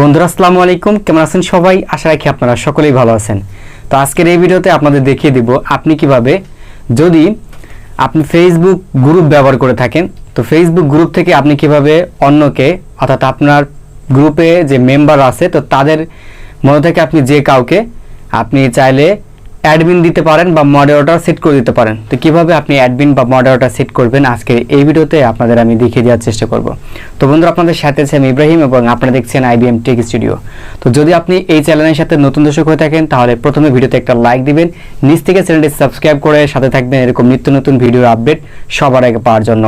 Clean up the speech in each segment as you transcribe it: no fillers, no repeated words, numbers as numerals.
বন্ধুরা আসসালামু আলাইকুম, কেমন আছেন সবাই? আশা রাখি আপনারা সকলেই ভালো আছেন। তো আজকের এই ভিডিওতে আপনাদের দেখিয়ে দিব আপনি কিভাবে, যদি আপনি ফেসবুক গ্রুপ ব্যবহার করে থাকেন, তো ফেসবুক গ্রুপ থেকে আপনি কিভাবে অন্যকে, অর্থাৎ আপনার গ্রুপে যে মেম্বার আছে তো তাদের মধ্যে থেকে আপনি যে কাউকে আপনি চাইলে অ্যাডমিন দিতে পারেন বা মডারেটর সেট করে দিতে পারেন। তো কিভাবে আপনি অ্যাডমিন বা মডারেটর সেট করবেন আজকে এই ভিডিওতে আপনাদের আমি দেখিয়ে দেওয়ার চেষ্টা করব। তো বন্ধুরা, আপনাদের সাথে আছে আমি ইব্রাহিম এবং আপনারা দেখছেন IBM টেক স্টুডিও। তো যদি আপনি এই চ্যানেলের সাথে নতুন দর্শক হয়ে থাকেন তাহলে প্রথমে ভিডিওতে একটা লাইক দিবেন, নিচ থেকে চ্যানেলটি সাবস্ক্রাইব করে সাথে থাকবেন এরকম নিত্য নতুন ভিডিও আপডেট সবার আগে পাওয়ার জন্য।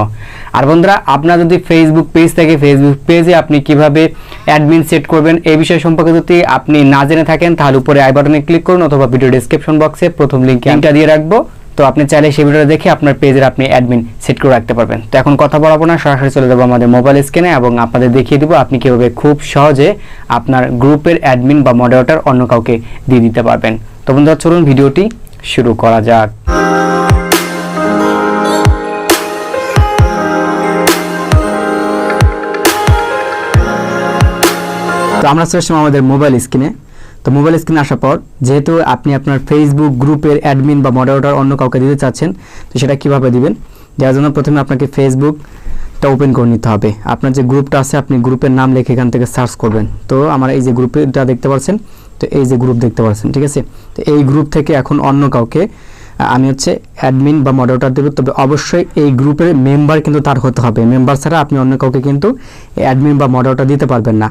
আর বন্ধুরা, আপনার যদি ফেসবুক পেজ থাকে, ফেসবুক পেজে আপনি কিভাবে অ্যাডমিন সেট করবেন এই বিষয় সম্পর্কে যদি আপনি না জেনে থাকেন তাহলে উপরে আই বাটনে ক্লিক করুন অথবা ভিডিও ডেসক্রিপশন বক্সে প্রথম লিঙ্কটা দিয়ে রাখবো। তো আপনি চাইলে সেই ভিডিওটা দেখে আপনার পেজের আপনি অ্যাডমিন সেট করে রাখতে পারবেন। তো এখন কথা বলবো না, সরাসরি চলে যাবো আমাদের মোবাইল স্ক্রিনে এবং আপনাদের দেখিয়ে দিব আপনি কিভাবে খুব সহজে আপনার গ্রুপের অ্যাডমিন বা মডারেটর অন্য কাউকে দিয়ে দিতে পারবেন। তো বন্ধুরা, চলুন ভিডিওটি শুরু করা যাক। তো আমরা চলে আসলাম আমাদের মোবাইল স্ক্রিনে। তো মোবাইল স্ক্রিনে আসার পর যেহেতু আপনি আপনার ফেসবুক গ্রুপের অ্যাডমিন বা মডারেটর অন্য কাউকে দিতে চাচ্ছেন, তো সেটা কিভাবে দিবেন? যার জন্য প্রথমে আপনাকে ফেসবুকটা ওপেন করে নিতে হবে। আপনার যে গ্রুপটা আছে আপনি গ্রুপের নাম লিখে এখান থেকে সার্চ করবেন। তো আমার এই যে গ্রুপটা দেখতে পাচ্ছেন, তো এই যে গ্রুপ দেখতে পাচ্ছেন, ঠিক আছে? তো এই গ্রুপ থেকে এখন অন্য কাউকে আমি অ্যাডমিন বা মডারেটর দেব, তবে অবশ্যই এই গ্রুপের মেম্বার কিন্তু তার হতে হবে। মেম্বার ছাড়া আপনি অন্য কাউকে কিন্তু অ্যাডমিন বা মডারেটর দিতে পারবেন না।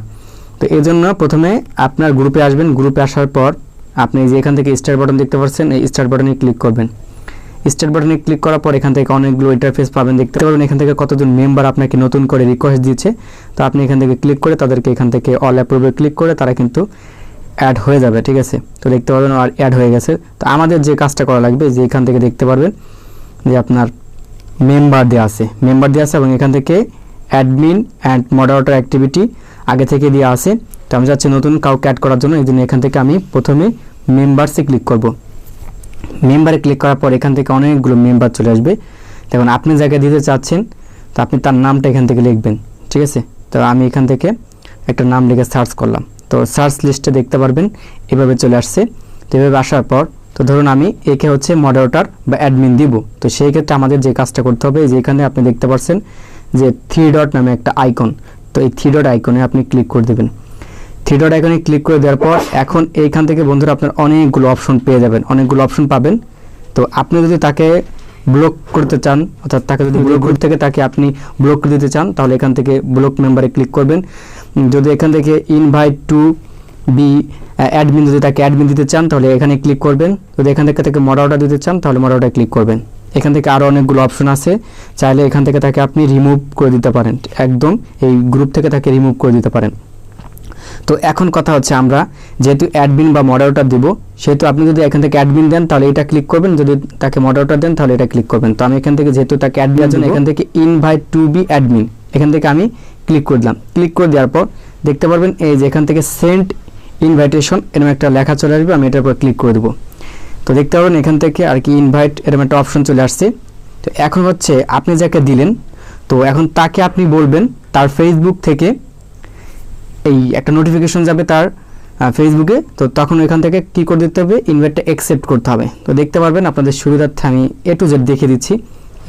তো এই জন্য প্রথমে আপনার গ্রুপে আসবেন। গ্রুপে আসার পর আপনি যে এখান থেকে স্টার বাটন দেখতে পাচ্ছেন, এই স্টার বাটনে ক্লিক করবেন। স্টার বাটনে ক্লিক করার পর এখান থেকে অনেকগুলো ইন্টারফেস পাবেন, দেখতে পাবেন এখান থেকে কতজন মেম্বার আপনাকে নতুন করে রিকোয়েস্ট দিয়েছে। তো আপনি এখান থেকে ক্লিক করে তাদেরকে এখান থেকে অল অ্যাপ্রুভে ক্লিক করে তারা কিন্তু অ্যাড হয়ে যাবে, ঠিক আছে? তো দেখতে পাবেন আর অ্যাড হয়ে গেছে। তো আমাদের যে কাজটা করা লাগবে, যে এখান থেকে দেখতে পারবেন যে আপনার মেম্বার দেওয়া আছে এবং এখান থেকে অ্যাডমিন অ্যান্ড মডারেটর অ্যাক্টিভিটি আগে থেকে দেওয়া আছে। তো আমি যাচ্ছি নতুন কাউকে অ্যাড করার জন্য, এই জন্য এখান থেকে আমি প্রথমে মেম্বারসে ক্লিক করব। মেম্বারে ক্লিক করার পর এখান থেকে অনেকগুলো মেম্বার চলে আসবে। দেখুন আপনি যাকে দিতে চাচ্ছেন তো আপনি তার নামটা এখান থেকে লিখবেন, ঠিক আছে? তো আমি এখান থেকে একটা নাম লিখে সার্চ করলাম। তো সার্চ লিস্টে দেখতে পারবেন এভাবে চলে আসছে। তো এভাবে আসার পর তো ধরুন আমি একে মডারেটর বা অ্যাডমিন দিব। তো সেই ক্ষেত্রে আমাদের যে কাজটা করতে হবে, যে এখানে আপনি দেখতে পাচ্ছেন যে 3 ডট নামে একটা আইকন, তো এই 3 ডট আইকনে আপনি ক্লিক করে দেবেন। 3 ডট আইকনে ক্লিক করে দেওয়ার পর এখন এইখান থেকে বন্ধুরা আপনার অনেকগুলো অপশন পেয়ে যাবেন, অনেকগুলো অপশন পাবেন। তো আপনি যদি তাকে ব্লক করতে চান, অর্থাৎ তাকে যদি ব্লক গ্রুপ থেকে তাকে আপনি ব্লক করে দিতে চান তাহলে এখান থেকে ব্লক মেম্বারে ক্লিক করবেন। যদি এখান থেকে ইনভাইট টু বি অ্যাডমিন, যদি তাকে অ্যাডমিন দিতে চান তাহলে এখানে ক্লিক করবেন। যদি এখান থেকে তাকে মডারেটর দিতে চান তাহলে মডারেটর ক্লিক করবেন। এখান থেকে আরও অনেকগুলো অপশন আছে, চাইলে এখান থেকে তাকে আপনি রিমুভ করে দিতে পারেন, একদম এই গ্রুপ থেকে তাকে রিমুভ করে দিতে পারেন। তো এখন কথা হচ্ছে, আমরা যেহেতু অ্যাডমিন বা মডারেটর দিব, সেহেতু আপনি যদি এখান থেকে অ্যাডমিন দেন তাহলে এটা ক্লিক করবেন, যদি তাকে মডারেটর দেন তাহলে এটা ক্লিক করবেন। তো আমি এখান থেকে যেহেতু তাকে অ্যাডমিনের জন্য এখান থেকে ইনভাইট টু বি অ্যাডমিন এখান থেকে আমি ক্লিক করে দিলাম। ক্লিক করে দেওয়ার পর দেখতে পারবেন এই যে এখান থেকে সেন্ড ইনভাইটেশন এরকম একটা লেখা চলে আসবে, আমি এটার উপর ক্লিক করে দেবো। তো দেখতে পাবেন এখান থেকে আর কি ইনভাইট এরকম একটা অপশন চলে আসছে। তো এখন আপনি যাকে দিলেন, তো এখন তাকে আপনি বলবেন তার ফেসবুক থেকে এই একটা নোটিফিকেশন যাবে তার ফেসবুকে। তো তখন এখান থেকে কি করে দিতে হবে, ইনভাইটটা অ্যাকসেপ্ট করতে হবে। তো দেখতে পারবেন আপনাদের সুবিধার্থে আমি A to Z দেখিয়ে দিচ্ছি।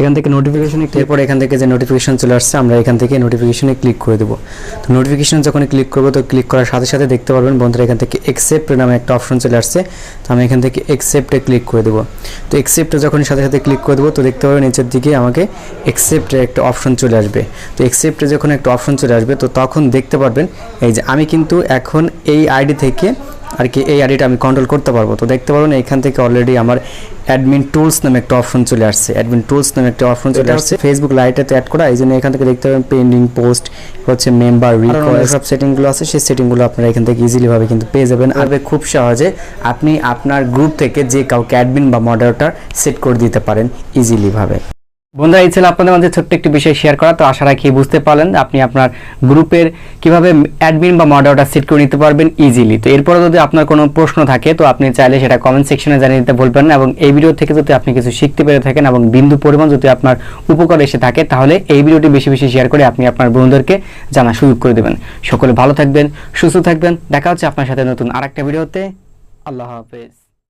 এখান থেকে নোটিফিকেশনে এরপর এখান থেকে যে নোটিফিকেশন চলে আসছে আমরা এখান থেকে নোটিফিকেশনে ক্লিক করে দেবো। তো নোটিফিকেশন যখন ক্লিক করবো তো ক্লিক করার সাথে সাথে দেখতে পারবেন বন্ধুরা এখান থেকে অ্যাকসেপ্ট নামে একটা অপশন চলে আসছে। তো আমি এখান থেকে অ্যাকসেপ্টে ক্লিক করে দেবো। তো অ্যাকসেপ্টে যখন সাথে সাথে ক্লিক করে দেবো তো দেখতে পারবেন নিচের দিকে আমাকে অ্যাকসেপ্টের একটা অপশন চলে আসবে। তো অ্যাকসেপ্টে যখন একটা অপশন চলে আসবে তো তখন দেখতে পারবেন এই যে আমি কিন্তু এখন এই আইডি থেকে আর কি এই আইডিটা আমি কন্ট্রোল করতে পারবো। তো দেখতে পারবেন এখান থেকে অলরেডি আমার অ্যাডমিন টুলস নামে একটা অপশন চলে আসছে। অ্যাডমিন টুলস নামে একটা অপশন চলে আসছে ফেসবুক লাইটেতে অ্যাড করা, এই জন্য এখান থেকে দেখতে পাবেন পেন্ডিং পোস্ট, মেম্বার রিকোয়েস্ট, সব সেটিংগুলো আছে। সেই সেটিংগুলো আপনারা এখান থেকে ইজিলি ভাবে কিন্তু পেয়ে যাবেন। আর খুব সহজে আপনি আপনার গ্রুপ থেকে যে কাউকে অ্যাডমিন বা মডারেটর সেট করে দিতে পারেন ইজিলি ভাবে। বন্ধুরা, এই ছিল আপনাদের মধ্যে ছোট্ট একটি বিষয় শেয়ার করা। তো আশা রাখি বুঝতে পারলেন আপনি আপনার গ্রুপের কিভাবে অ্যাডমিন বা মডারেটর সেট করে নিতে পারবেন ইজিলি। তো এরপরে যদি আপনার কোনো প্রশ্ন থাকে তো আপনি চাইলে সেটা কমেন্ট সেকশনে জানিয়ে দিতে ভুলবেন না। এবং এই ভিডিও থেকে যদি আপনি কিছু শিখতে পেরে থাকেন এবং বিন্দু পরিমাণ যদি আপনার উপকার এসে থাকে তাহলে এই ভিডিওটি বেশি বেশি শেয়ার করে আপনি আপনার বন্ধুদেরকে জানার সুযোগ করে দেবেন। সকলে ভালো থাকবেন, সুস্থ থাকবেন। দেখা হচ্ছে আপনার সাথে নতুন আরেকটা ভিডিওতে। আল্লাহ হাফেজ।